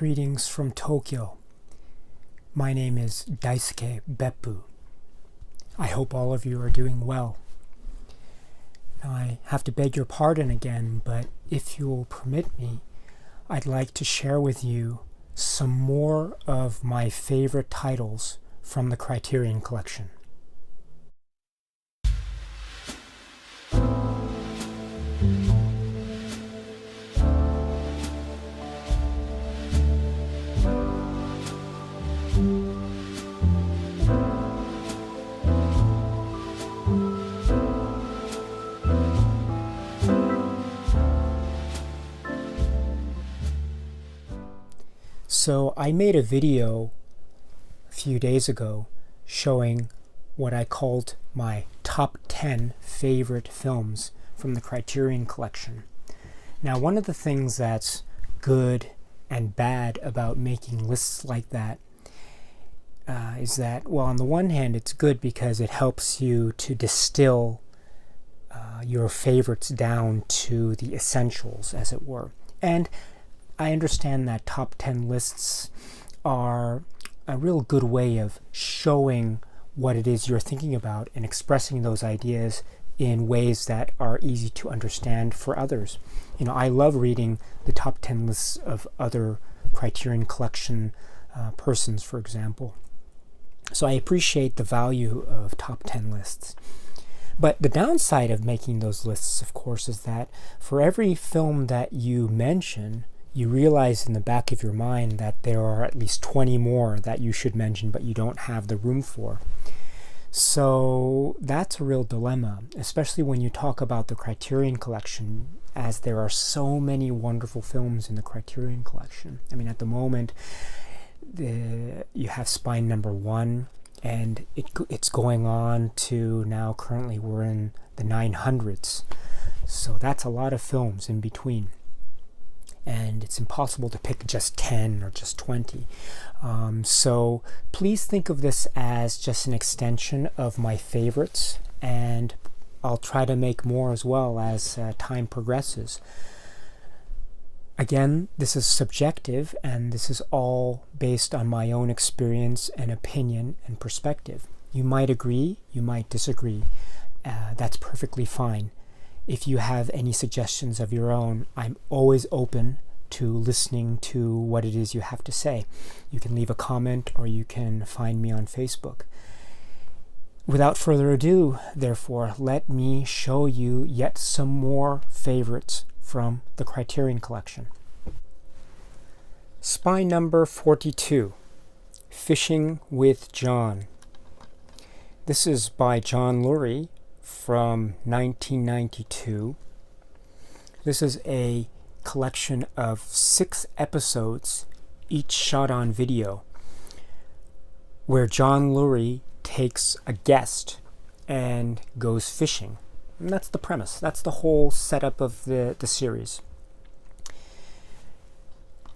Greetings from Tokyo. My name is Daisuke Beppu. I hope all of you are doing well. Now, I have to beg your pardon again, but if you will permit me, I'd like to share with you some more of my favorite titles from the Criterion collection. So I made a video a few days ago showing what I called my top 10 favorite films from the Criterion collection. Now, one of the things that's good and bad about making lists like that is that, well, on the one hand, it's good because it helps you to distill your favorites down to the essentials, as it were. And I understand that top 10 lists are a real good way of showing what it is you're thinking about and expressing those ideas in ways that are easy to understand for others. You know, I love reading the top 10 lists of other Criterion collection persons, for example. So I appreciate the value of top 10 lists. But the downside of making those lists, of course, is that for every film that you mention, you realize in the back of your mind that there are at least 20 more that you should mention, but you don't have the room for. So that's a real dilemma, especially when you talk about the Criterion collection, as there are so many wonderful films in the Criterion collection. I mean, at the moment, you have Spine Number 1, and it's going on to now, currently we're in the 900s. So that's a lot of films in between. And it's impossible to pick just 10 or just 20. So please think of this as just an extension of my favorites, and I'll try to make more as well as time progresses. Again, this is subjective, and this is all based on my own experience and opinion and perspective. You might agree, you might disagree. That's perfectly fine. If you have any suggestions of your own, I'm always open to listening to what it is you have to say. You can leave a comment or you can find me on Facebook. Without further ado, therefore, let me show you yet some more favorites from the Criterion collection. Spy number 42, Fishing with John. This is by John Lurie from 1992. This is a collection of 6 episodes, each shot on video, where John Lurie takes a guest and goes fishing. And that's the premise. That's the whole setup of the series.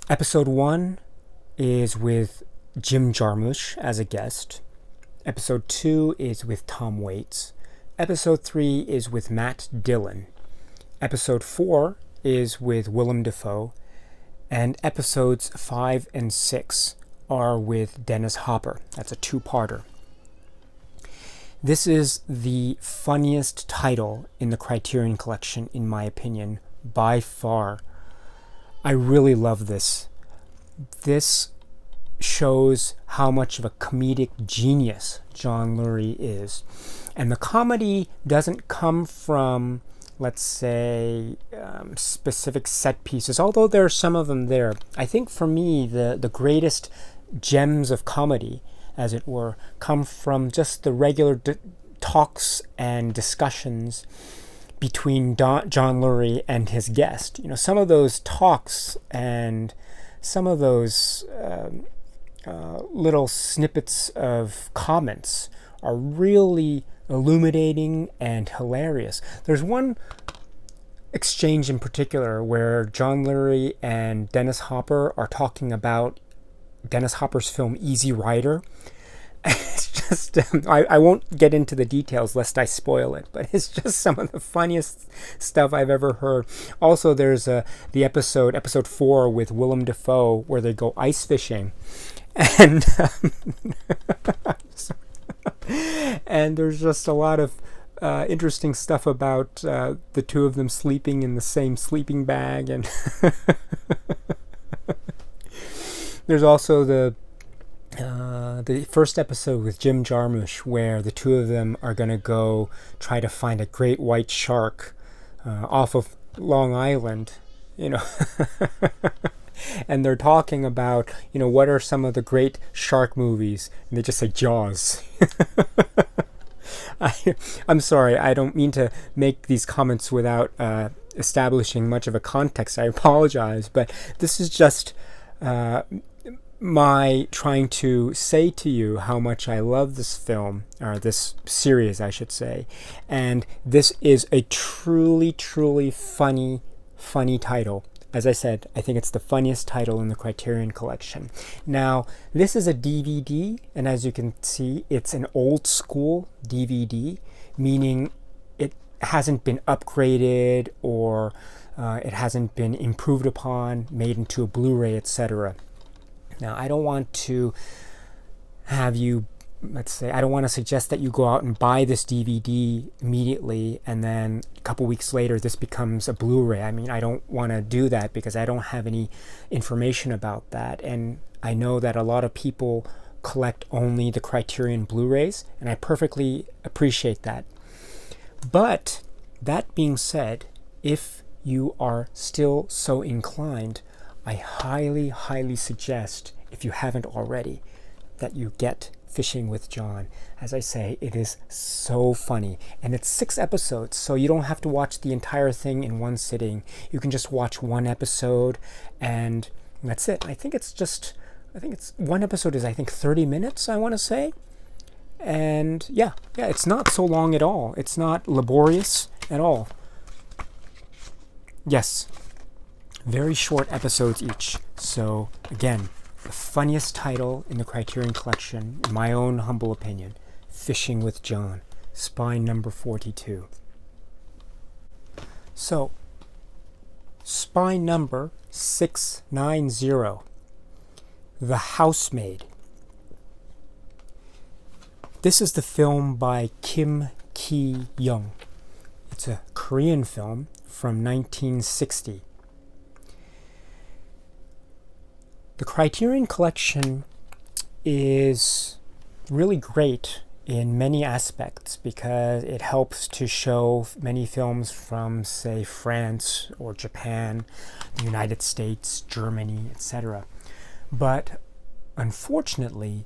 Episode 1 is with Jim Jarmusch as a guest. Episode 2 is with Tom Waits. Episode 3 is with Matt Dillon. Episode 4 is with Willem Dafoe. And episodes 5 and 6 are with Dennis Hopper. That's a 2-parter. This is the funniest title in the Criterion collection, in my opinion, by far. I really love this. This shows how much of a comedic genius John Lurie is. And the comedy doesn't come from, let's say, specific set pieces, although there are some of them there. I think for me, the greatest gems of comedy, as it were, come from just the regular talks and discussions between John Lurie and his guest. You know, some of those talks and some of those little snippets of comments are really illuminating and hilarious. There's one exchange in particular where John Lurie and Dennis Hopper are talking about Dennis Hopper's film Easy Rider. It's just, I won't get into the details lest I spoil it, but it's just some of the funniest stuff I've ever heard. Also, there's the episode 4 with Willem Dafoe, where they go ice fishing. And, and there's just a lot of interesting stuff about the two of them sleeping in the same sleeping bag. And there's also the first episode with Jim Jarmusch, where the two of them are going to go try to find a great white shark off of Long Island, and they're talking about, what are some of the great shark movies, and they just say Jaws. I'm sorry, I don't mean to make these comments without establishing much of a context. I apologize, but this is just my trying to say to you how much I love this film, or this series, I should say. And this is a truly, truly funny title. As I said, I think it's the funniest title in the Criterion collection. Now, this is a DVD, and as you can see, it's an old school DVD, meaning it hasn't been upgraded, or it hasn't been improved upon, made into a Blu-ray, etc. Now, I don't want to have you, I don't want to suggest that you go out and buy this DVD immediately and then a couple weeks later this becomes a Blu-ray. I mean, I don't want to do that because I don't have any information about that. And I know that a lot of people collect only the Criterion Blu-rays, and I perfectly appreciate that. But that being said, if you are still so inclined, I highly, highly suggest, if you haven't already, that you get Fishing with John. As I say, it is so funny. And it's 6 episodes, so you don't have to watch the entire thing in one sitting. You can just watch one episode, and that's it. I think it's one episode is 30 minutes, I want to say. And yeah, it's not so long at all. It's not laborious at all. Yes. Very short episodes each. So, again, the funniest title in the Criterion collection, in my own humble opinion, Fishing with John, spine number 42. So, spine number 690, The Housemaid. This is the film by Kim Ki-young. It's a Korean film from 1960. The Criterion collection is really great in many aspects because it helps to show many films from, say, France or Japan, the United States, Germany, etc. But unfortunately,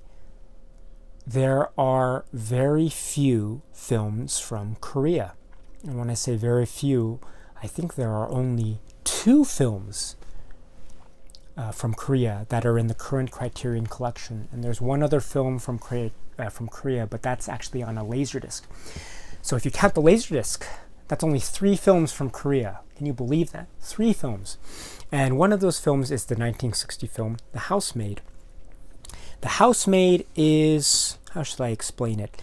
there are very few films from Korea. And when I say very few, I think there are only 2 films from Korea that are in the current Criterion collection, and there's one other film from Korea, but that's actually on a Laserdisc. So if you count the Laserdisc, that's only 3 films from Korea. Can you believe that? 3 films. And one of those films is the 1960 film, The Housemaid. The Housemaid is, how should I explain it?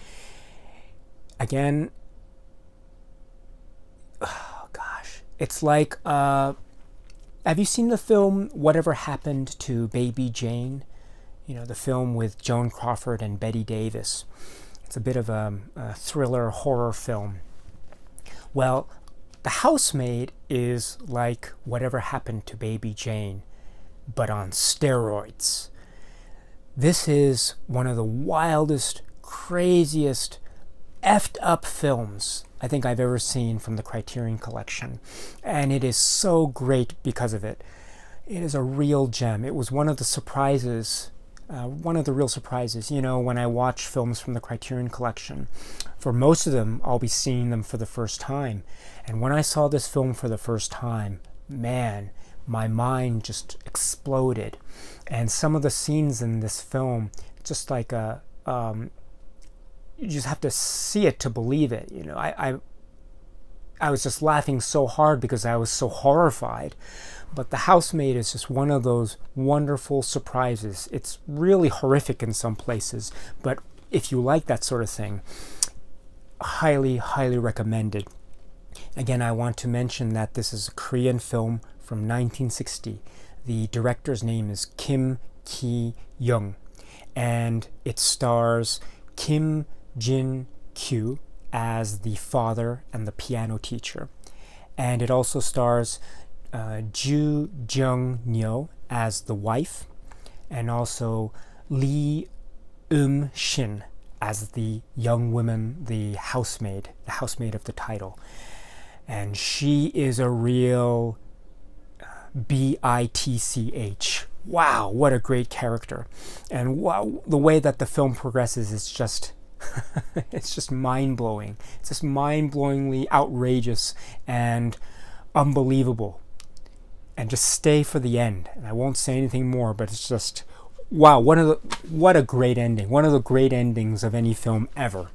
Again, oh gosh, it's like have you seen the film Whatever Happened to Baby Jane? The film with Joan Crawford and Bette Davis. It's a bit of a thriller horror film. Well, The Housemaid is like Whatever Happened to Baby Jane, but on steroids. This is one of the wildest, craziest, effed up films I think I've ever seen from the Criterion collection, and it is so great because of it. It is a real gem. It was one of the surprises, one of the real surprises, when I watch films from the Criterion collection. For most of them, I'll be seeing them for the first time, and when I saw this film for the first time, man, my mind just exploded. And some of the scenes in this film, just like you just have to see it to believe it. I was just laughing so hard because I was so horrified. But The Housemaid is just one of those wonderful surprises. It's really horrific in some places, but if you like that sort of thing, highly, highly recommended. Again, I want to mention that this is a Korean film from 1960. The director's name is Kim Ki-young, and it stars Kim Jin-kyu as the father and the piano teacher. And it also stars Ju Jung-nyo as the wife, and also Lee Shin as the young woman, the housemaid of the title. And she is a real bitch. Wow, what a great character. And wow, the way that the film progresses is just it's just mind-blowing. It's just mind-blowingly outrageous and unbelievable. And just stay for the end. And I won't say anything more, but it's just wow, what a great ending. One of the great endings of any film ever.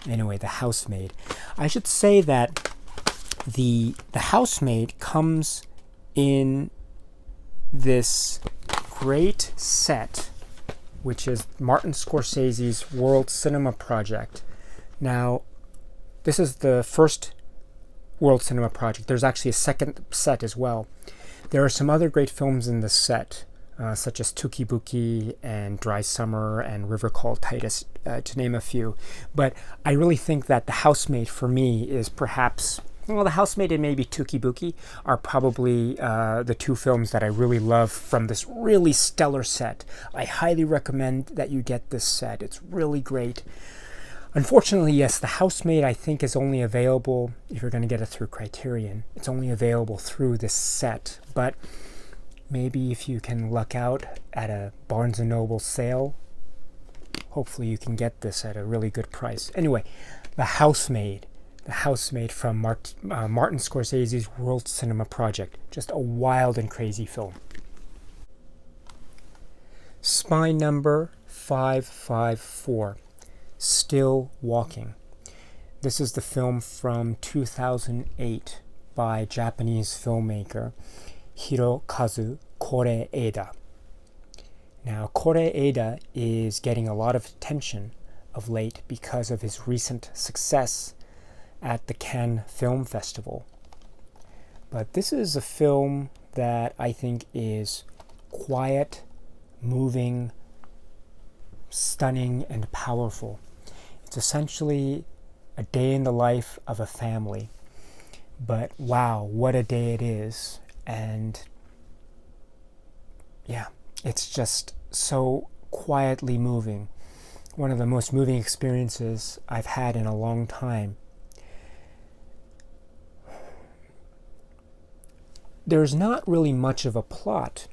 Anyway, The Housemaid. I should say that the Housemaid comes in this great set, which is Martin Scorsese's World Cinema Project. Now, this is the first World Cinema Project. There's actually a second set as well. There are some other great films in this set, such as Tukibuki and Dry Summer and River Called Titus, to name a few. But I really think that The Housemaid, for me, is perhaps... Well, The Housemaid and maybe Tukibuki are probably the two films that I really love from this really stellar set. I highly recommend that you get this set. It's really great. Unfortunately, yes, The Housemaid, I think, is only available, if you're going to get it through Criterion, it's only available through this set. But maybe if you can luck out at a Barnes & Noble sale, hopefully you can get this at a really good price. Anyway, The Housemaid. The Housemaid from Martin Scorsese's World Cinema Project. Just a wild and crazy film. Spy number 554. Still Walking. This is the film from 2008 by Japanese filmmaker Hirokazu Koreeda. Now, Koreeda is getting a lot of attention of late because of his recent success at the Cannes Film Festival. But this is a film that I think is quiet, moving, stunning, and powerful. It's essentially a day in the life of a family. But wow, what a day it is. And yeah, it's just so quietly moving. One of the most moving experiences I've had in a long time. There's not really much of a plot.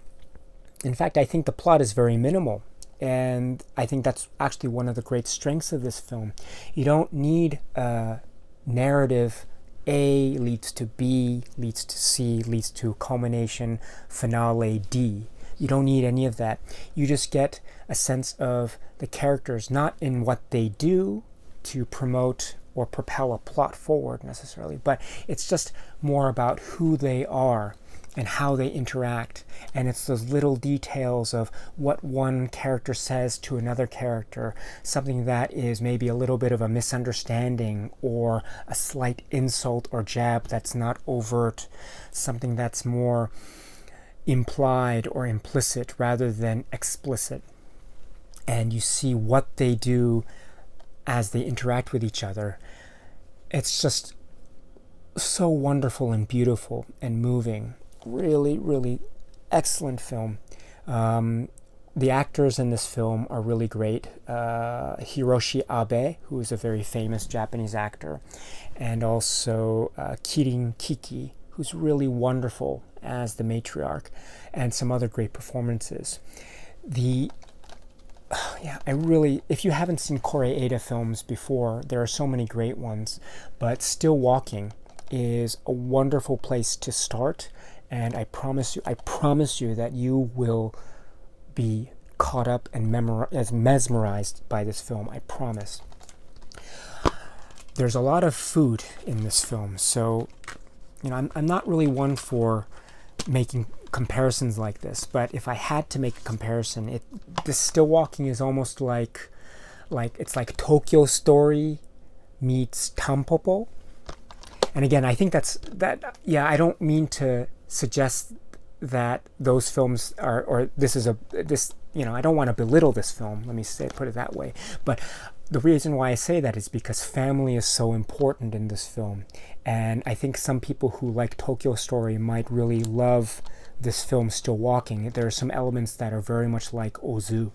In fact, I think the plot is very minimal. And I think that's actually one of the great strengths of this film. You don't need a narrative. A leads to B, leads to C, leads to culmination, finale D. You don't need any of that. You just get a sense of the characters, not in what they do to promote or propel a plot forward necessarily, but it's just more about who they are and how they interact. And it's those little details of what one character says to another character, something that is maybe a little bit of a misunderstanding or a slight insult or jab that's not overt, something that's more implied or implicit rather than explicit. And you see what they do as they interact with each other. It's just so wonderful and beautiful and moving. Really, really excellent film. The actors in this film are really great. Hiroshi Abe, who is a very famous Japanese actor, and also Kirin Kiki, who's really wonderful as the matriarch, and some other great performances. If you haven't seen Koreeda films before, there are so many great ones, but Still Walking is a wonderful place to start, and I promise you that you will be caught up and mesmerized by this film. I promise. There's a lot of food in this film, so I'm not really one for making comparisons like this, but if I had to make a comparison, this Still Walking is almost like like it's like Tokyo Story meets Tampopo. And again, I think yeah, I don't mean to suggest that those films are, or this, I don't want to belittle this film, let me put it that way. But the reason why I say that is because family is so important in this film. And I think some people who like Tokyo Story might really love this film, Still Walking. There are some elements that are very much like Ozu.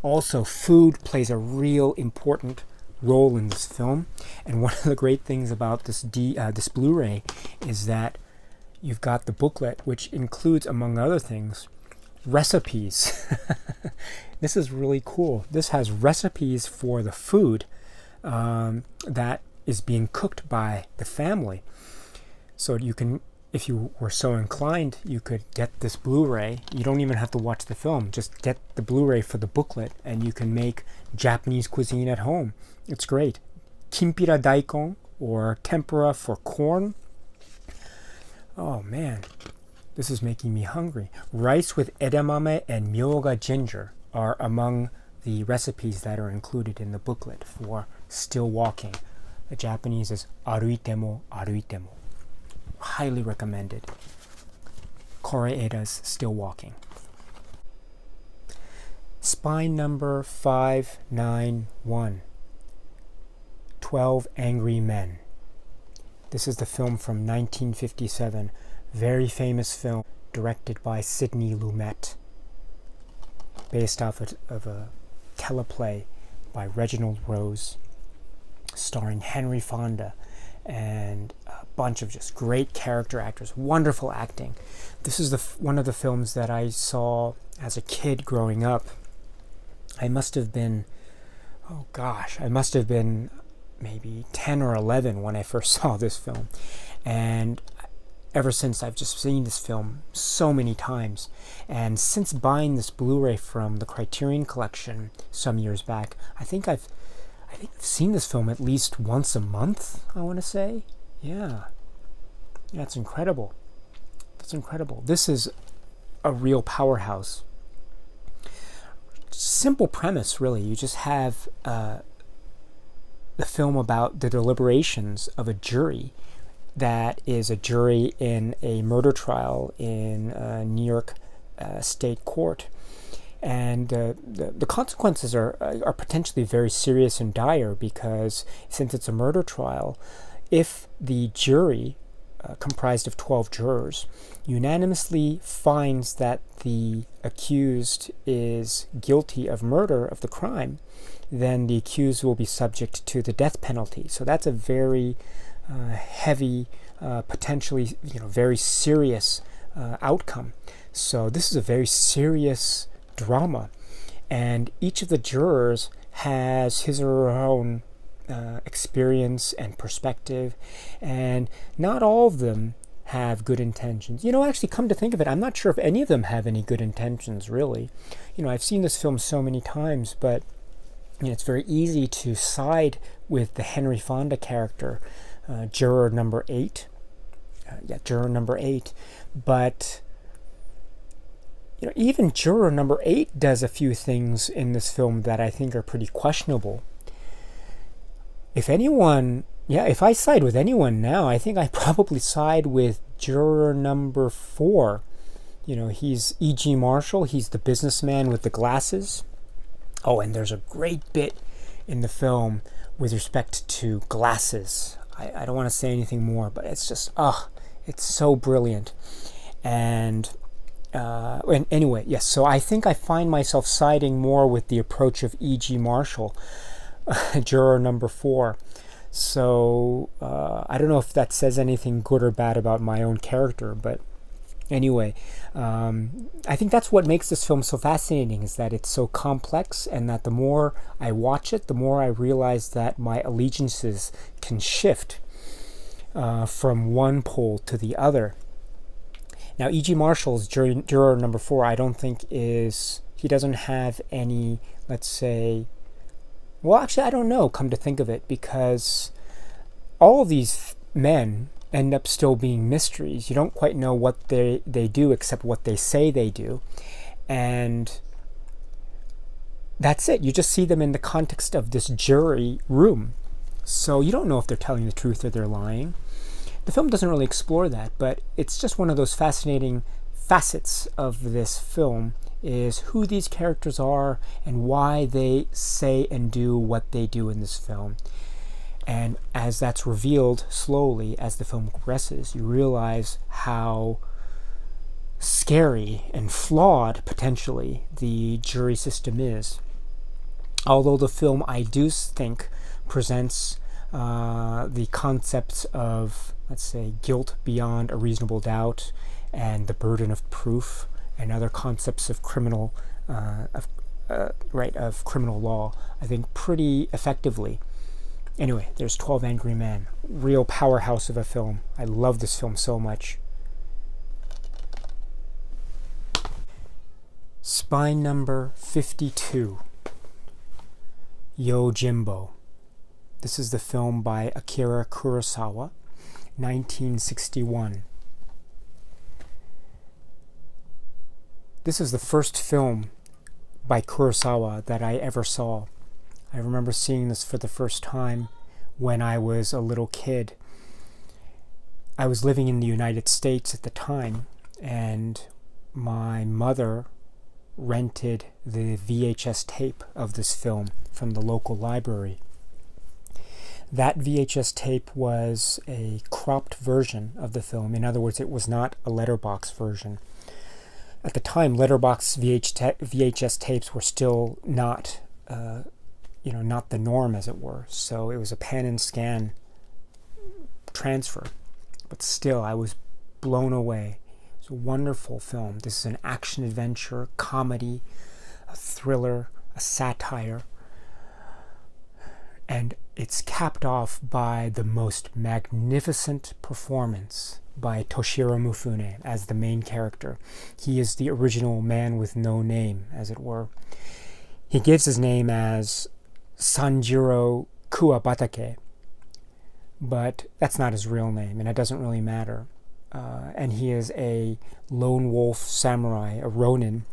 Also, food plays a real important role in this film, and one of the great things about this Blu-ray is that you've got the booklet, which includes, among other things, recipes. This is really cool. This has recipes for the food that is being cooked by the family. So you can, if you were so inclined, you could get this Blu-ray. You don't even have to watch the film. Just get the Blu-ray for the booklet, and you can make Japanese cuisine at home. It's great. Kimpira daikon, or tempura for corn. Oh man, this is making me hungry. Rice with edamame and myoga ginger are among the recipes that are included in the booklet for Still Walking. The Japanese is aruitemo aruitemo. Highly recommended. Koreeda's Still Walking. Spine number 591. 12 Angry Men. This is the film from 1957. Very famous film, directed by Sidney Lumet, based off of a teleplay by Reginald Rose, starring Henry Fonda and a bunch of just great character actors, wonderful acting. This is one of the films that I saw as a kid growing up. I must have been maybe 10 or 11 when I first saw this film. And ever since, I've just seen this film so many times. And since buying this Blu-ray from the Criterion collection some years back, I think I've seen this film at least once a month, I want to say. Yeah, it's incredible. That's incredible. This is a real powerhouse. Simple premise, really. You just have the film about the deliberations of a jury that is a jury in a murder trial in New York State Court. And the consequences are potentially very serious and dire, because since it's a murder trial, if the jury, comprised of 12 jurors, unanimously finds that the accused is guilty of murder, of the crime, then the accused will be subject to the death penalty. So that's a very heavy, potentially very serious outcome. So this is a very serious drama, and each of the jurors has his or her own experience and perspective, and not all of them have good intentions. Actually, come to think of it, I'm not sure if any of them have any good intentions, really. I've seen this film so many times, but it's very easy to side with the Henry Fonda character, juror number 8. Juror number 8. But even juror number 8 does a few things in this film that I think are pretty questionable. If I side with anyone now, I think I probably side with juror number 4. He's E.G. Marshall. He's the businessman with the glasses. Oh, and there's a great bit in the film with respect to glasses. I don't want to say anything more, but it's just, it's so brilliant. And anyway, yes, so I think I find myself siding more with the approach of E.G. Marshall, juror number 4. So I don't know if that says anything good or bad about my own character, but anyway, I think that's what makes this film so fascinating, is that it's so complex, and that the more I watch it, the more I realize that my allegiances can shift from one pole to the other. Now, E.G. Marshall's juror number 4, I don't think he doesn't have any, let's say, well, actually, I don't know, come to think of it, because all of these men end up still being mysteries. You don't quite know what they do except what they say they do. And that's it. You just see them in the context of this jury room. So you don't know if they're telling the truth or they're lying. The film doesn't really explore that, but it's just one of those fascinating facets of this film, is who these characters are and why they say and do what they do in this film. And as that's revealed slowly as the film progresses, you realize how scary and flawed, potentially, the jury system is. Although the film, I do think, presents the concepts of, let's say, guilt beyond a reasonable doubt and the burden of proof and other concepts of criminal criminal law, I think, pretty effectively. Anyway, there's 12 Angry Men. Real powerhouse of a film. I love this film so much. Spine number 52. YOJIMBO. This is the film by Akira Kurosawa, 1961. This is the first film by Kurosawa that I ever saw. I remember seeing this for the first time when I was a little kid. I was living in the United States at the time, and my mother rented the VHS tape of this film from the local library. That VHS tape was a cropped version of the film. In other words, it was not a letterbox version. At the time, letterbox VHS tapes were still not not the norm, as it were. So it was a pan and scan transfer. But still, I was blown away. It's a wonderful film. This is an action-adventure, comedy, a thriller, a satire. And it's capped off by the most magnificent performance by Toshiro Mifune as the main character. He is the original man with no name, as it were. He gives his name as Sanjiro Kuwabatake, but that's not his real name, and it doesn't really matter. And he is a lone wolf samurai, a ronin,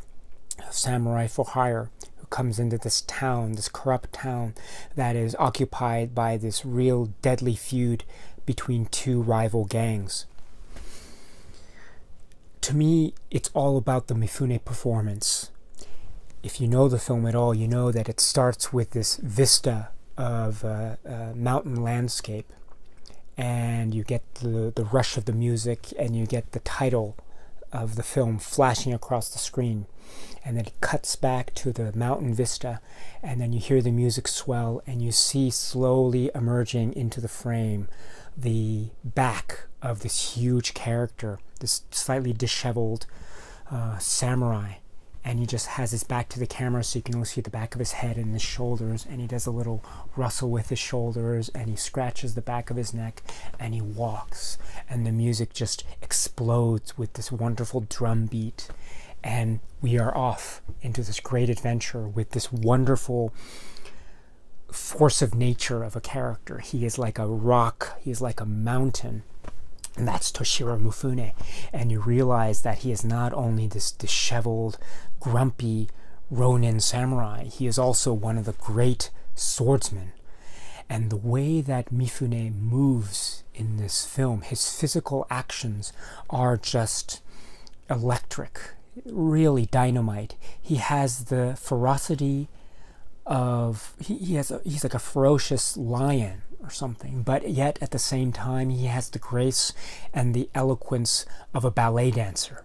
a samurai for hire, who comes into this town, this corrupt town that is occupied by this real deadly feud between two rival gangs. To me, it's all about the Mifune performance. If you know the film at all, you know that it starts with this vista of mountain landscape, and you get the rush of the music, and you get the title of the film flashing across the screen, and then it cuts back to the mountain vista, and then you hear the music swell, and you see slowly emerging into the frame the back of this huge character, this slightly disheveled samurai. And he just has his back to the camera, so you can only see the back of his head and his shoulders, and he does a little rustle with his shoulders, and he scratches the back of his neck, and he walks, and the music just explodes with this wonderful drum beat, and we are off into this great adventure with this wonderful force of nature of a character. He is like a rock, he is like a mountain. And that's Toshiro Mifune. And you realize that he is not only this disheveled, grumpy Ronin samurai, he is also one of the great swordsmen. And the way that Mifune moves in this film, his physical actions are just electric, really dynamite. He has the ferocity of, he's like a ferocious lion or something, but yet at the same time he has the grace and the eloquence of a ballet dancer.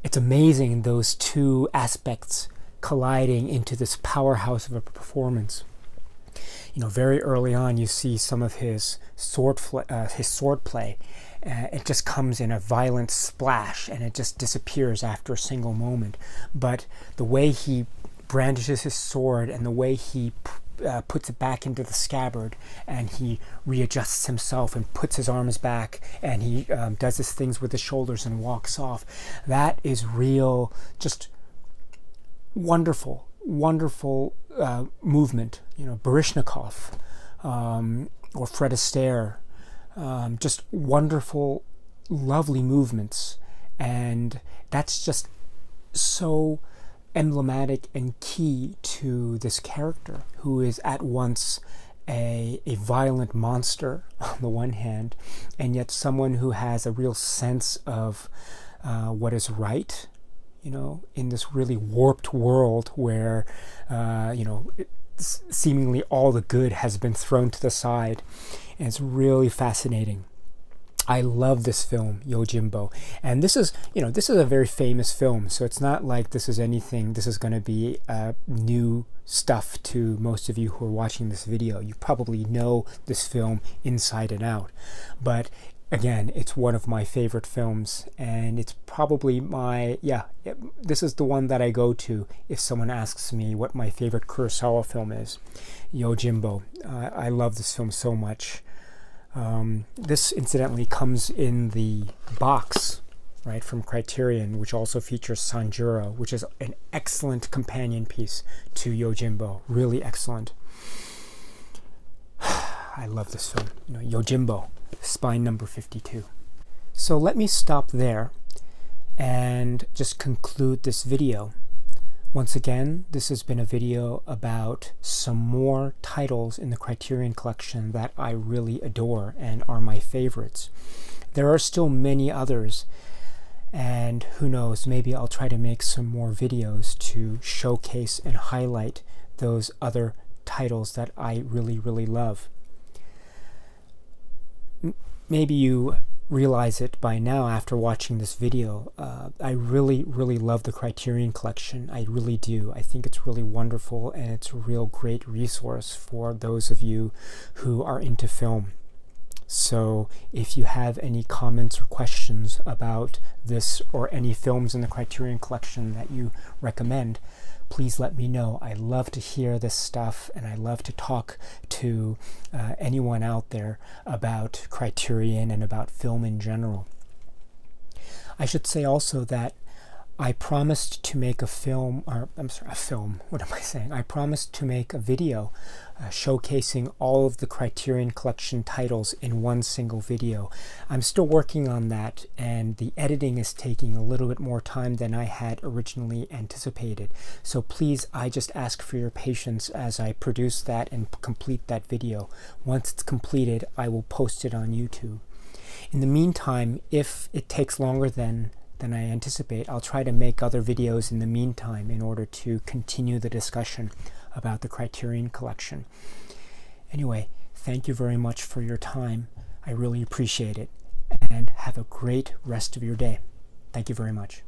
It's amazing, those two aspects colliding into this powerhouse of a performance. Very early on you see some of his sword play. It just comes in a violent splash and it just disappears after a single moment. But the way he brandishes his sword and the way he puts it back into the scabbard, and he readjusts himself and puts his arms back, and he does his things with his shoulders and walks off. That is real, just wonderful movement. Baryshnikov or Fred Astaire, just wonderful, lovely movements, and that's just so emblematic and key to this character, who is at once a violent monster on the one hand, and yet someone who has a real sense of what is right, in this really warped world where, seemingly all the good has been thrown to the side. And it's really fascinating. I love this film, YOJIMBO. And this is a very famous film, so it's not like this is going to be new stuff to most of you who are watching this video. You probably know this film inside and out. But again, it's one of my favorite films, and it's probably this is the one that I go to if someone asks me what my favorite Kurosawa film is. YOJIMBO. I love this film so much. This incidentally comes in the box, right, from Criterion, which also features Sanjuro, which is an excellent companion piece to YOJIMBO. Really excellent. I love this film. YOJIMBO, spine number 52. So let me stop there and just conclude this video. Once again, this has been a video about some more titles in the Criterion collection that I really adore and are my favorites. There are still many others, and who knows, maybe I'll try to make some more videos to showcase and highlight those other titles that I really, really love. Maybe you realize it by now after watching this video. I really, really love the Criterion collection. I really do. I think it's really wonderful, and it's a real great resource for those of you who are into film. So if you have any comments or questions about this or any films in the Criterion collection that you recommend, please let me know. I love to hear this stuff, and I love to talk to anyone out there about Criterion and about film in general. I should say also that I promised to make a film, what am I saying? I promised to make a video showcasing all of the Criterion collection titles in one single video. I'm still working on that, and the editing is taking a little bit more time than I had originally anticipated. So please, I just ask for your patience as I produce that and complete that video. Once it's completed, I will post it on YouTube. In the meantime, if it takes longer than I anticipate, I'll try to make other videos in the meantime in order to continue the discussion about the Criterion collection. Anyway, thank you very much for your time. I really appreciate it, and have a great rest of your day. Thank you very much.